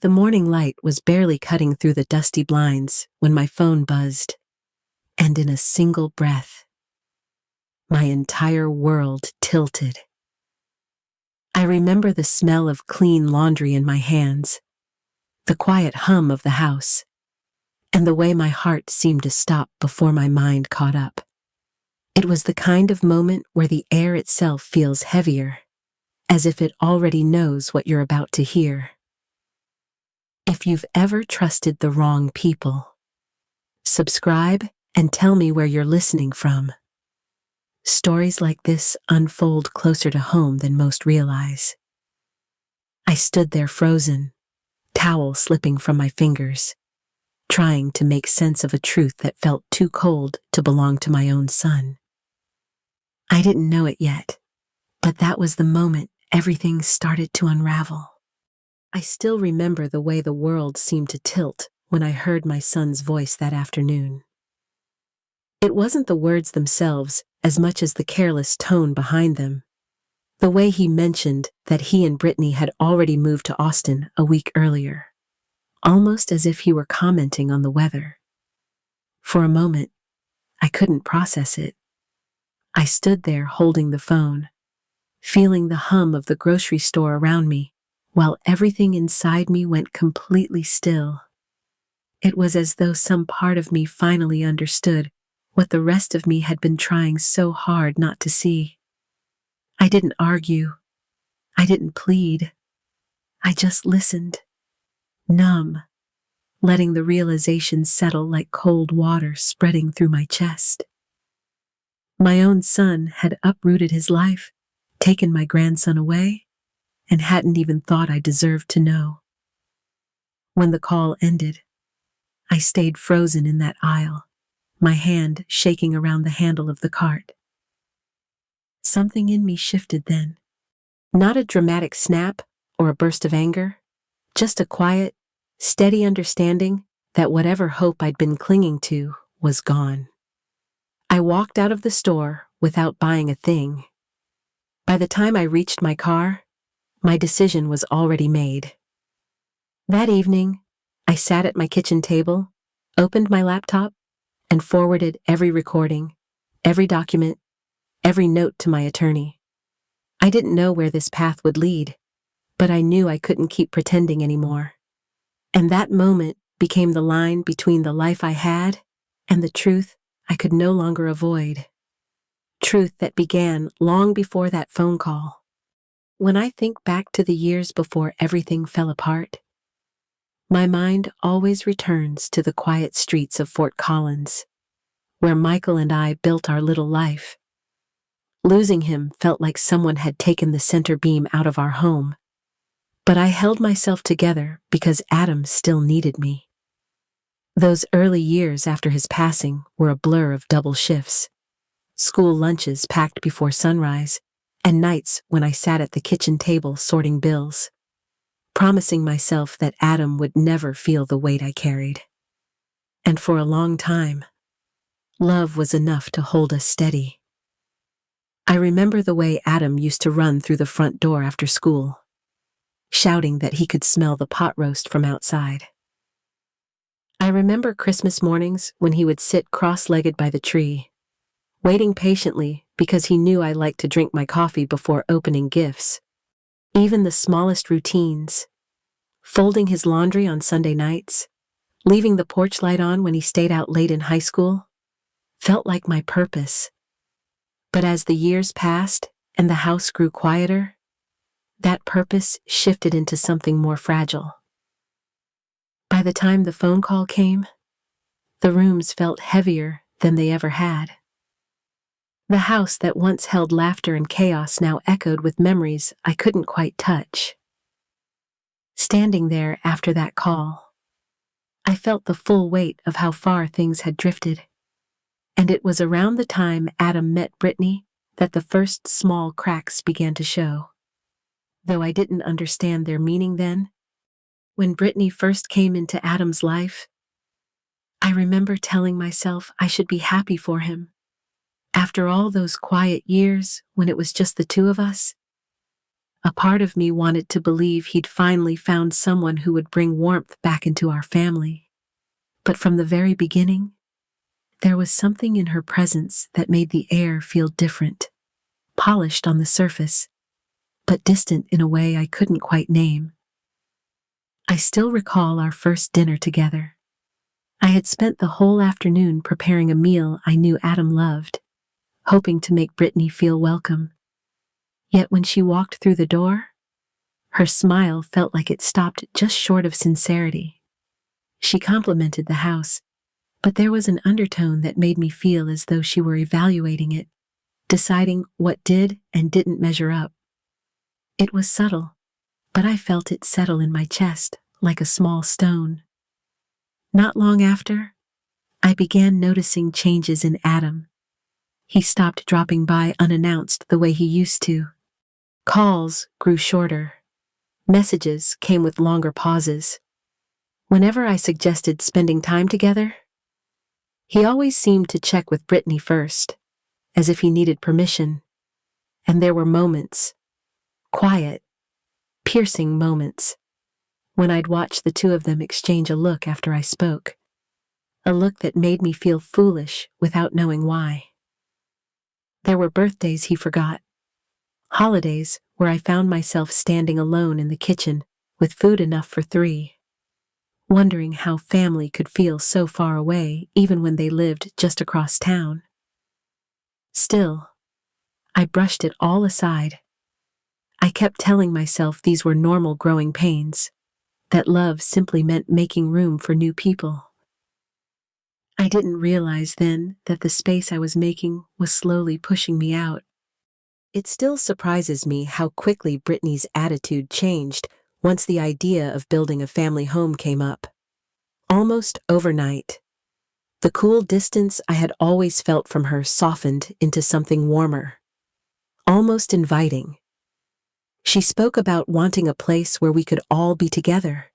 The morning light was barely cutting through the dusty blinds when my phone buzzed, and in a single breath, my entire world tilted. I remember the smell of clean laundry in my hands, the quiet hum of the house, and the way my heart seemed to stop before my mind caught up. It was the kind of moment where the air itself feels heavier, as if it already knows what you're about to hear. If you've ever trusted the wrong people, subscribe and tell me where you're listening from. Stories like this unfold closer to home than most realize. I stood there frozen, towel slipping from my fingers, trying to make sense of a truth that felt too cold to belong to my own son. I didn't know it yet, but that was the moment everything started to unravel. I still remember the way the world seemed to tilt when I heard my son's voice that afternoon. It wasn't the words themselves as much as the careless tone behind them. The way he mentioned that he and Brittany had already moved to Austin a week earlier, almost as if he were commenting on the weather. For a moment, I couldn't process it. I stood there holding the phone, feeling the hum of the grocery store around me, while everything inside me went completely still. It was as though some part of me finally understood what the rest of me had been trying so hard not to see. I didn't argue. I didn't plead. I just listened, numb, letting the realization settle like cold water spreading through my chest. My own son had uprooted his life, taken my grandson away, and hadn't even thought I deserved to know. When the call ended, I stayed frozen in that aisle, my hand shaking around the handle of the cart. Something in me shifted then. Not a dramatic snap or a burst of anger, just a quiet, steady understanding that whatever hope I'd been clinging to was gone. I walked out of the store without buying a thing. By the time I reached my car, my decision was already made. That evening, I sat at my kitchen table, opened my laptop, and forwarded every recording, every document, every note to my attorney. I didn't know where this path would lead, but I knew I couldn't keep pretending anymore. And that moment became the line between the life I had and the truth I could no longer avoid. Truth that began long before that phone call. When I think back to the years before everything fell apart, my mind always returns to the quiet streets of Fort Collins, where Michael and I built our little life. Losing him felt like someone had taken the center beam out of our home, but I held myself together because Adam still needed me. Those early years after his passing were a blur of double shifts, school lunches packed before sunrise, and nights when I sat at the kitchen table sorting bills, promising myself that Adam would never feel the weight I carried. And for a long time, love was enough to hold us steady. I remember the way Adam used to run through the front door after school, shouting that he could smell the pot roast from outside. I remember Christmas mornings when he would sit cross-legged by the tree, waiting patiently because he knew I liked to drink my coffee before opening gifts. Even the smallest routines, folding his laundry on Sunday nights, leaving the porch light on when he stayed out late in high school, felt like my purpose. But as the years passed and the house grew quieter, that purpose shifted into something more fragile. By the time the phone call came, the rooms felt heavier than they ever had. The house that once held laughter and chaos now echoed with memories I couldn't quite touch. Standing there after that call, I felt the full weight of how far things had drifted. And it was around the time Adam met Brittany that the first small cracks began to show. Though I didn't understand their meaning then, when Brittany first came into Adam's life, I remember telling myself I should be happy for him. After all those quiet years when it was just the two of us, A part of me wanted to believe he'd finally found someone who would bring warmth back into our family. But from the very beginning, there was something in her presence that made the air feel different, polished on the surface, but distant in a way I couldn't quite name. I still recall our first dinner together. I had spent the whole afternoon preparing a meal I knew Adam loved, hoping to make Brittany feel welcome. Yet when she walked through the door, her smile felt like it stopped just short of sincerity. She complimented the house, but there was an undertone that made me feel as though she were evaluating it, deciding what did and didn't measure up. It was subtle, but I felt it settle in my chest like a small stone. Not long after, I began noticing changes in Adam. He stopped dropping by unannounced the way he used to. Calls grew shorter. Messages came with longer pauses. Whenever I suggested spending time together, he always seemed to check with Brittany first, as if he needed permission. And there were moments, quiet, piercing moments, when I'd watch the two of them exchange a look after I spoke. A look that made me feel foolish without knowing why. There were birthdays he forgot. Holidays where I found myself standing alone in the kitchen with food enough for 3. Wondering how family could feel so far away even when they lived just across town. Still, I brushed it all aside. I kept telling myself these were normal growing pains, that love simply meant making room for new people. I didn't realize then that the space I was making was slowly pushing me out. It still surprises me how quickly Brittany's attitude changed once the idea of building a family home came up. Almost overnight, the cool distance I had always felt from her softened into something warmer, almost inviting. She spoke about wanting a place where we could all be together,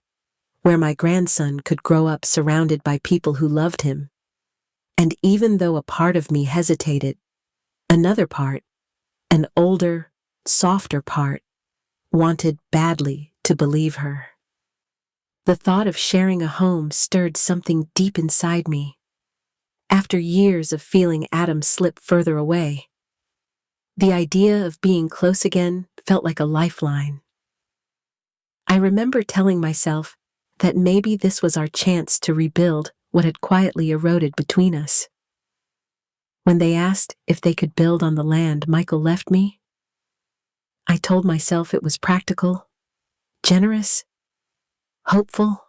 where my grandson could grow up surrounded by people who loved him. And even though a part of me hesitated, another part, an older, softer part, wanted badly to believe her. The thought of sharing a home stirred something deep inside me. After years of feeling Adam slip further away, the idea of being close again felt like a lifeline. I remember telling myself that maybe this was our chance to rebuild what had quietly eroded between us. When they asked if they could build on the land Michael left me, I told myself it was practical, generous, hopeful.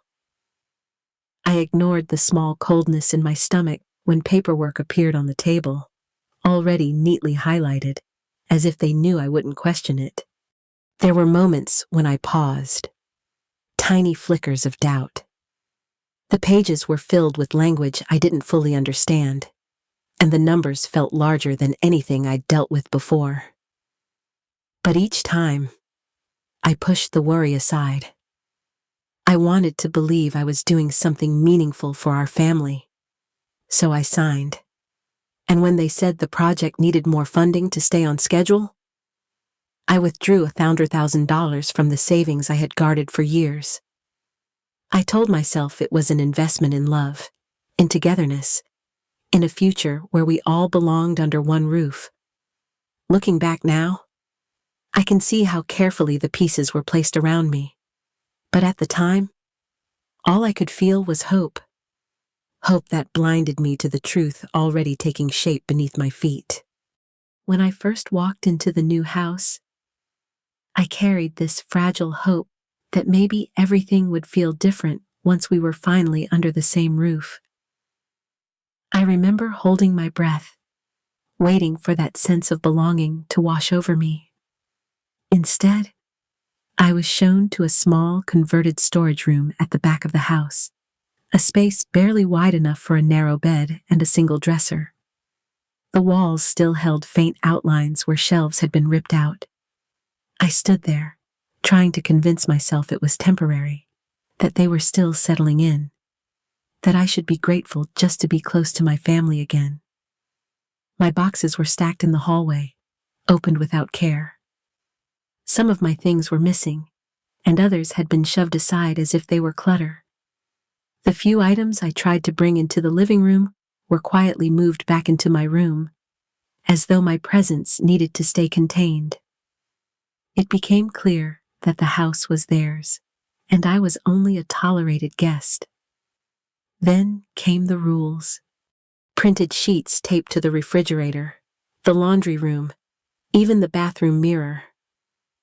I ignored the small coldness in my stomach when paperwork appeared on the table, already neatly highlighted, as if they knew I wouldn't question it. There were moments when I paused, tiny flickers of doubt. The pages were filled with language I didn't fully understand, and the numbers felt larger than anything I'd dealt with before. But each time, I pushed the worry aside. I wanted to believe I was doing something meaningful for our family. So I signed. And when they said the project needed more funding to stay on schedule, I withdrew $100,000 from the savings I had guarded for years. I told myself it was an investment in love, in togetherness, in a future where we all belonged under one roof. Looking back now, I can see how carefully the pieces were placed around me. But at the time, all I could feel was hope. Hope that blinded me to the truth already taking shape beneath my feet. When I first walked into the new house, I carried this fragile hope that maybe everything would feel different once we were finally under the same roof. I remember holding my breath, waiting for that sense of belonging to wash over me. Instead, I was shown to a small, converted storage room at the back of the house, a space barely wide enough for a narrow bed and a single dresser. The walls still held faint outlines where shelves had been ripped out. I stood there, trying to convince myself it was temporary, that they were still settling in, that I should be grateful just to be close to my family again. My boxes were stacked in the hallway, opened without care. Some of my things were missing, and others had been shoved aside as if they were clutter. The few items I tried to bring into the living room were quietly moved back into my room, as though my presence needed to stay contained. It became clear that the house was theirs, and I was only a tolerated guest. Then came the rules. Printed sheets taped to the refrigerator, the laundry room, even the bathroom mirror.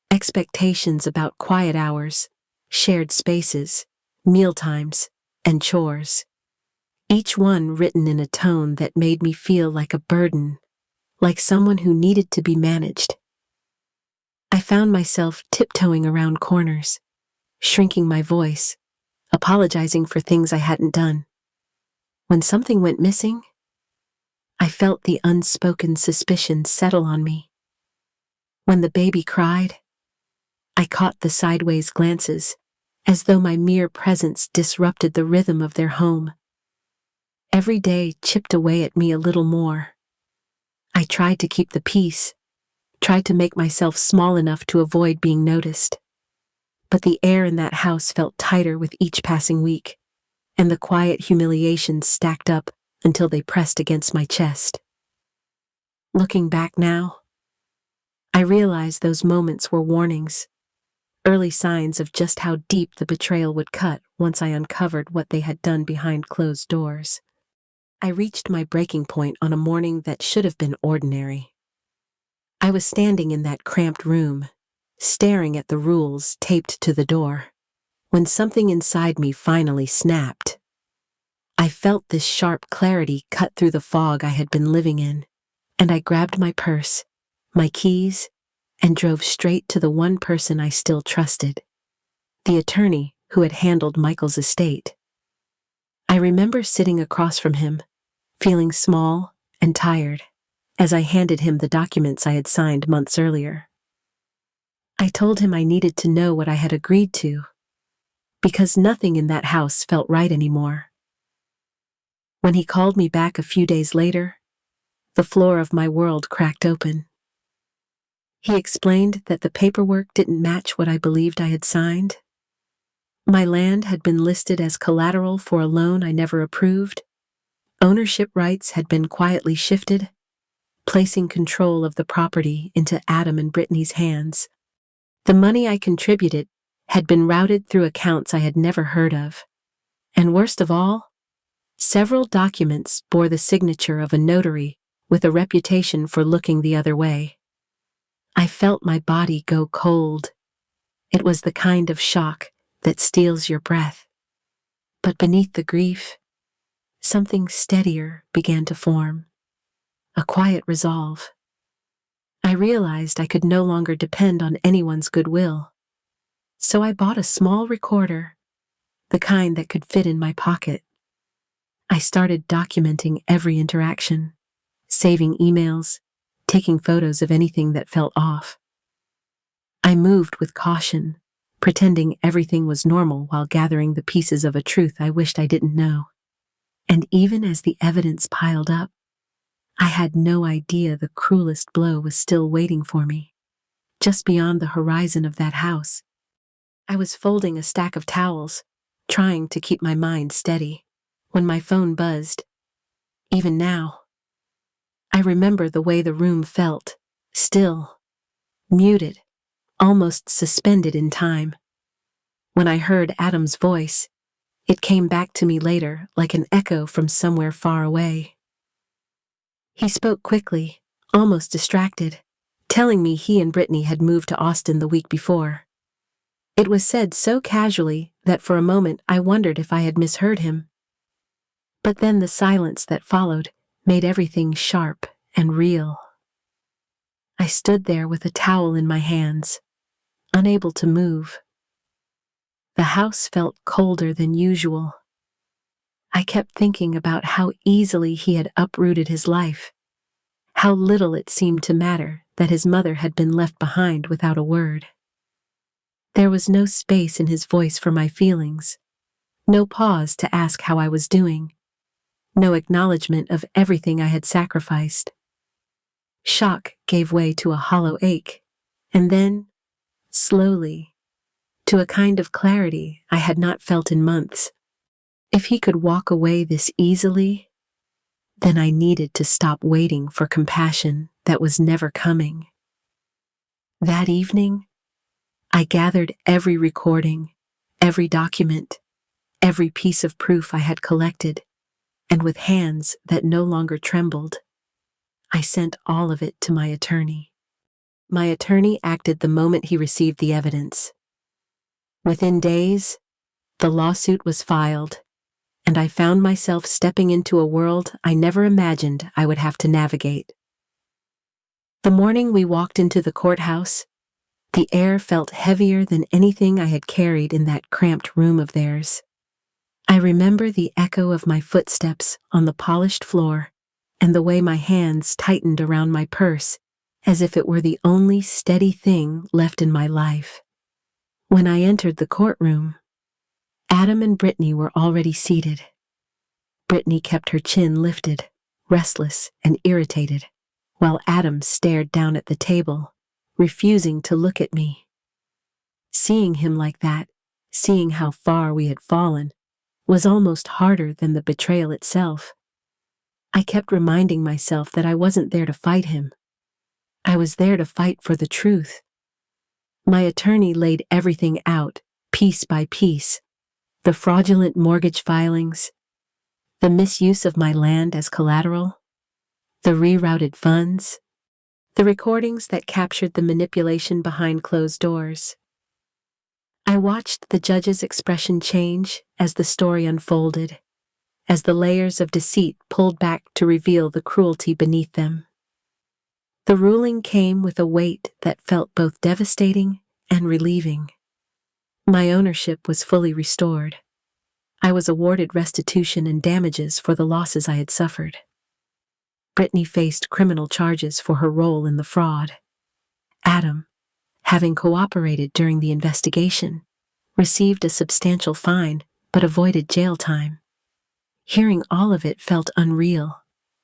Expectations about quiet hours, shared spaces, mealtimes, and chores. Each one written in a tone that made me feel like a burden, like someone who needed to be managed. I found myself tiptoeing around corners, shrinking my voice, apologizing for things I hadn't done. When something went missing, I felt the unspoken suspicion settle on me. When the baby cried, I caught the sideways glances, as though my mere presence disrupted the rhythm of their home. Every day chipped away at me a little more. I tried to keep the peace, tried to make myself small enough to avoid being noticed. But the air in that house felt tighter with each passing week, and the quiet humiliations stacked up until they pressed against my chest. Looking back now, I realized those moments were warnings, early signs of just how deep the betrayal would cut once I uncovered what they had done behind closed doors. I reached my breaking point on a morning that should have been ordinary. I was standing in that cramped room, staring at the rules taped to the door, when something inside me finally snapped. I felt this sharp clarity cut through the fog I had been living in, and I grabbed my purse, my keys, and drove straight to the one person I still trusted, the attorney who had handled Michael's estate. I remember sitting across from him, feeling small and tired, as I handed him the documents I had signed months earlier. I told him I needed to know what I had agreed to, because nothing in that house felt right anymore. When he called me back a few days later, the floor of my world cracked open. He explained that the paperwork didn't match what I believed I had signed. My land had been listed as collateral for a loan I never approved. Ownership rights had been quietly shifted, placing control of the property into Adam and Brittany's hands. The money I contributed had been routed through accounts I had never heard of. And worst of all, several documents bore the signature of a notary with a reputation for looking the other way. I felt my body go cold. It was the kind of shock that steals your breath. But beneath the grief, something steadier began to form, a quiet resolve. I realized I could no longer depend on anyone's goodwill. So I bought a small recorder, the kind that could fit in my pocket. I started documenting every interaction, saving emails, taking photos of anything that felt off. I moved with caution, pretending everything was normal while gathering the pieces of a truth I wished I didn't know. And even as the evidence piled up, I had no idea the cruelest blow was still waiting for me, just beyond the horizon of that house. I was folding a stack of towels, trying to keep my mind steady, when my phone buzzed. Even now, I remember the way the room felt, still, muted, almost suspended in time. When I heard Adam's voice, it came back to me later like an echo from somewhere far away. He spoke quickly, almost distracted, telling me he and Brittany had moved to Austin the week before. It was said so casually that for a moment I wondered if I had misheard him. But then the silence that followed made everything sharp and real. I stood there with a towel in my hands, unable to move. The house felt colder than usual. I kept thinking about how easily he had uprooted his life, how little it seemed to matter that his mother had been left behind without a word. There was no space in his voice for my feelings, no pause to ask how I was doing, no acknowledgement of everything I had sacrificed. Shock gave way to a hollow ache, and then, slowly, to a kind of clarity I had not felt in months. If he could walk away this easily, then I needed to stop waiting for compassion that was never coming. That evening, I gathered every recording, every document, every piece of proof I had collected, and with hands that no longer trembled, I sent all of it to my attorney. My attorney acted the moment he received the evidence. Within days, the lawsuit was filed, and I found myself stepping into a world I never imagined I would have to navigate. The morning we walked into the courthouse, the air felt heavier than anything I had carried in that cramped room of theirs. I remember the echo of my footsteps on the polished floor and the way my hands tightened around my purse as if it were the only steady thing left in my life. When I entered the courtroom, Adam and Brittany were already seated. Brittany kept her chin lifted, restless and irritated, while Adam stared down at the table, refusing to look at me. Seeing him like that, seeing how far we had fallen, was almost harder than the betrayal itself. I kept reminding myself that I wasn't there to fight him. I was there to fight for the truth. My attorney laid everything out, piece by piece. The fraudulent mortgage filings, the misuse of my land as collateral, the rerouted funds, the recordings that captured the manipulation behind closed doors. I watched the judge's expression change as the story unfolded, as the layers of deceit pulled back to reveal the cruelty beneath them. The ruling came with a weight that felt both devastating and relieving. My ownership was fully restored. I was awarded restitution and damages for the losses I had suffered. Brittany faced criminal charges for her role in the fraud. Adam, having cooperated during the investigation, received a substantial fine but avoided jail time. Hearing all of it felt unreal,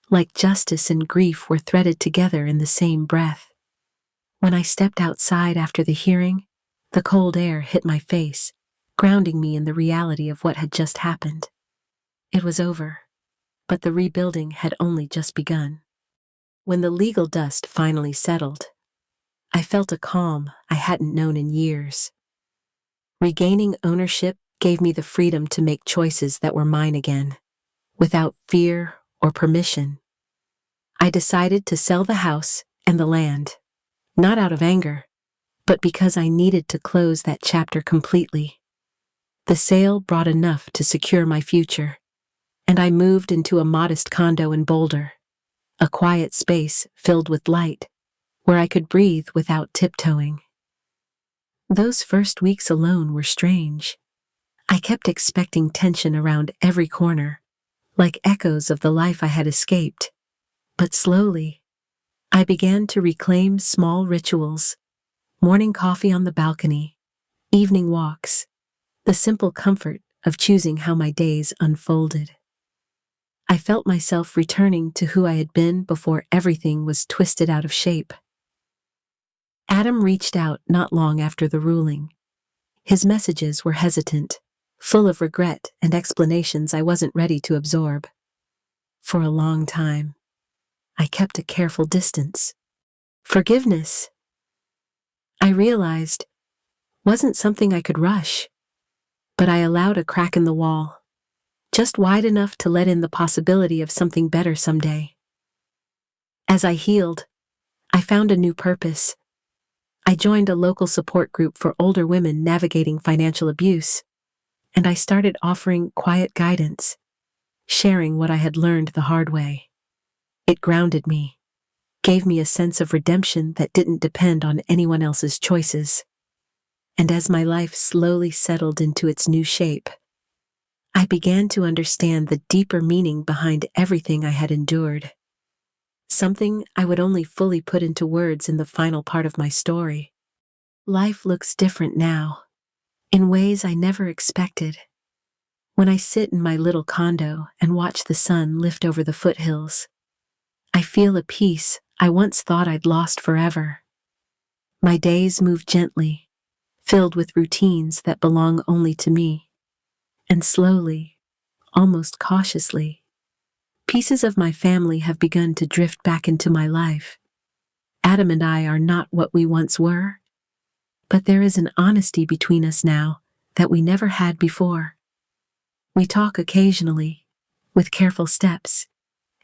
like justice and grief were threaded together in the same breath. When I stepped outside after the hearing, the cold air hit my face, grounding me in the reality of what had just happened. It was over, but the rebuilding had only just begun. When the legal dust finally settled, I felt a calm I hadn't known in years. Regaining ownership gave me the freedom to make choices that were mine again, without fear or permission. I decided to sell the house and the land, not out of anger, but because I needed to close that chapter completely. The sale brought enough to secure my future, and I moved into a modest condo in Boulder, a quiet space filled with light, where I could breathe without tiptoeing. Those first weeks alone were strange. I kept expecting tension around every corner, like echoes of the life I had escaped. But slowly, I began to reclaim small rituals, morning coffee on the balcony, evening walks, the simple comfort of choosing how my days unfolded. I felt myself returning to who I had been before everything was twisted out of shape. Adam reached out not long after the ruling. His messages were hesitant, full of regret and explanations I wasn't ready to absorb. For a long time, I kept a careful distance. Forgiveness, I realized, wasn't something I could rush, but I allowed a crack in the wall, just wide enough to let in the possibility of something better someday. As I healed, I found a new purpose. I joined a local support group for older women navigating financial abuse, and I started offering quiet guidance, sharing what I had learned the hard way. It grounded me, gave me a sense of redemption that didn't depend on anyone else's choices. And as my life slowly settled into its new shape, I began to understand the deeper meaning behind everything I had endured. Something I would only fully put into words in the final part of my story. Life looks different now, in ways I never expected. When I sit in my little condo and watch the sun lift over the foothills, I feel a peace I once thought I'd lost forever. My days move gently, filled with routines that belong only to me. And slowly, almost cautiously, pieces of my family have begun to drift back into my life. Adam and I are not what we once were, but there is an honesty between us now that we never had before. We talk occasionally, with careful steps,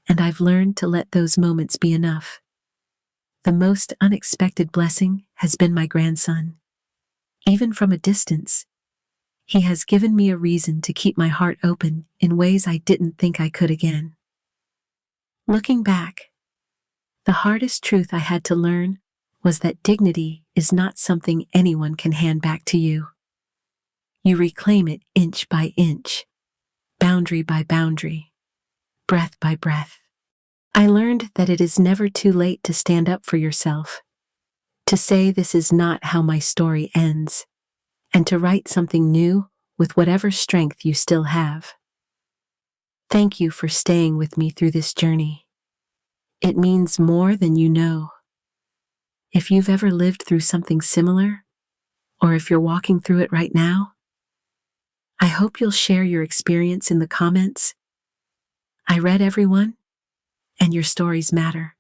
and I've learned to let those moments be enough. The most unexpected blessing has been my grandson. Even from a distance, he has given me a reason to keep my heart open in ways I didn't think I could again. Looking back, the hardest truth I had to learn was that dignity is not something anyone can hand back to you. You reclaim it inch by inch, boundary by boundary, breath by breath. I learned that it is never too late to stand up for yourself, to say this is not how my story ends, and to write something new with whatever strength you still have. Thank you for staying with me through this journey. It means more than you know. If you've ever lived through something similar, or if you're walking through it right now, I hope you'll share your experience in the comments. I read everyone, and your stories matter.